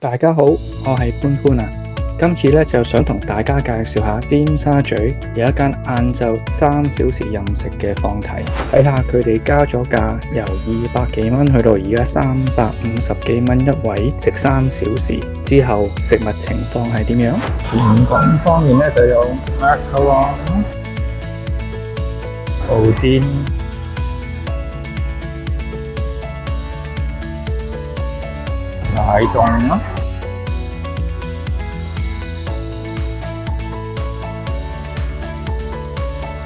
大家好，我係潘潘啊。今次咧就想同大家介紹下尖沙咀有一間晏晝3小時任食嘅放題，睇下佢哋加咗價，由200幾蚊去到而家350幾蚊一位食3小時之後，食物情況係點樣？甜品方面咧就有 macaron、布甸、奶凍啦。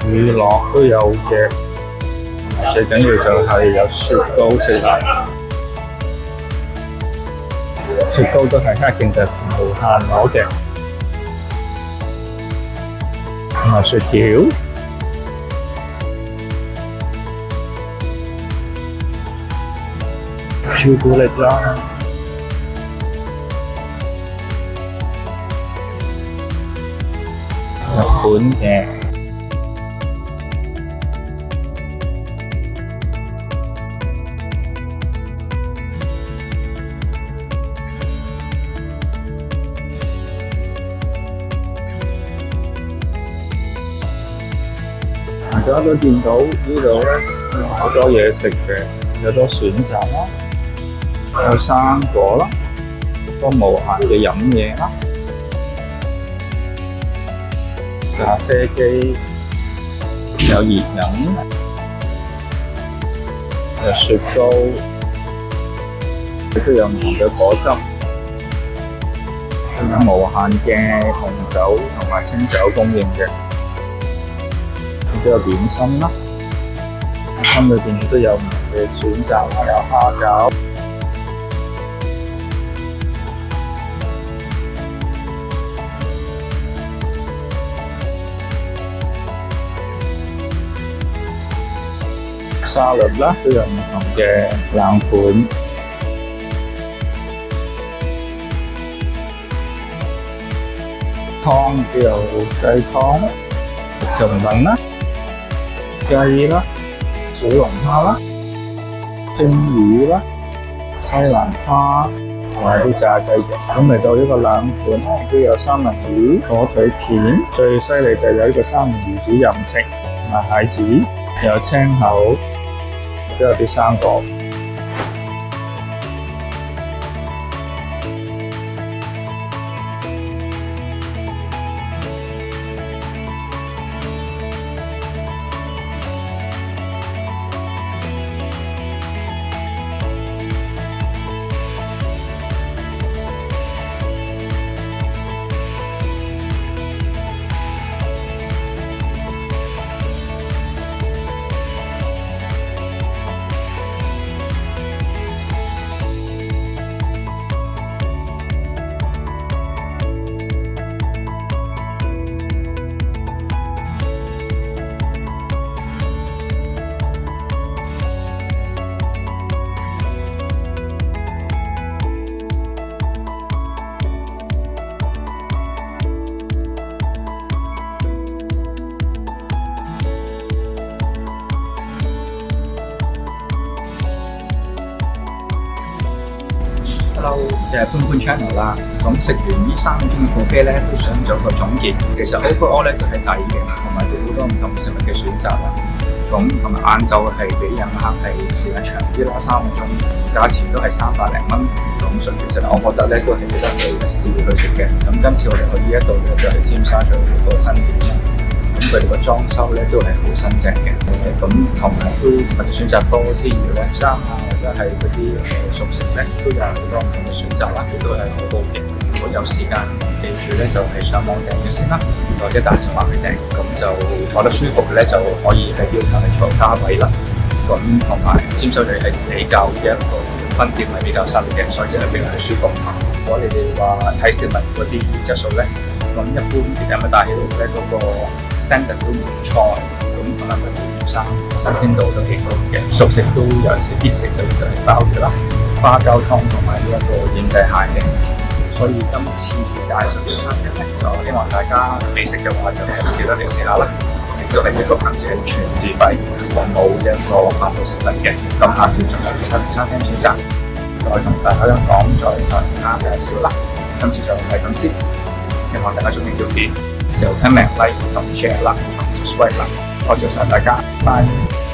乳酪都有嘅，最緊要就係有雪糕食啦。雪糕都係一定係無限攞嘅，同埋雪條、朱古力啦。日本嘅。大家都見到呢度咧，好多嘢食嘅，有多選擇啦，有生果啦，多無限嘅飲嘢啦，咖啡機，有熱飲，有雪糕，亦都有唔同嘅果汁，仲有無限嘅紅酒同埋清酒供應嘅。都有點心啦，點心裏邊亦都有唔同嘅選擇啦，有蝦餃、沙律啦，都有唔同嘅冷盤，湯都有雞湯、贈品啦。雞啦、小龍蝦啦、蒸魚啦、西蘭花同埋啲炸雞嘅。咁嚟到呢個冷盤咧，亦都有三文魚、火腿片，最犀利就有呢個三文魚子任食同埋蟹子，有青口，都有啲生果。Hello， 就係潘潘 channel 啦。咁食完呢3個鐘嘅 buffet咧，都想做個總結。其實 overall 咧就係抵嘅，同埋都好多唔同食物嘅選擇啦。咁同埋晏晝係比飲客係時間長啲啦，3個鐘，價錢都係300零蚊。咁所以其實我覺得咧都係值得去試去食嘅。咁今次我哋去呢一度咧就係尖沙咀個新店啦。咁佢哋個裝修咧都係好新淨嘅。咁同埋都物嘅選擇多之餘咧，衫啊或者係嗰啲熟食咧都有好多唔同嘅選擇啦，亦都係好好嘅。如果有時間記住咧，就係上網訂嘅先啦，或者打電話去訂，咁就坐得舒服咧就可以係要求係坐卡位啦。咁同埋尖沙咀係比較嘅一個分店係比較新嘅，所以係比較舒服。如果你哋話睇食物嗰啲質素咧，咁一般其實咪大起嚟咧嗰個 standard 都唔錯，咁可能佢啲生新鮮度都幾高嘅，熟食都有時必食嘅就係鮑魚啦、花膠湯同埋呢一個胭脂蟹嘅。所以今次介紹嘅餐廳咧，就希望大家未食嘅話就記得嚟試下啦。亦都係一個平時係全自費，冇一個飯後食品嘅。咁下次仲有其他餐廳選擇。再同大家講，再同大家介紹啦。今次就係咁先，希望大家中意條片，就聽明 like 同 share 啦，同 subscribe 啦，多謝晒大家，拜。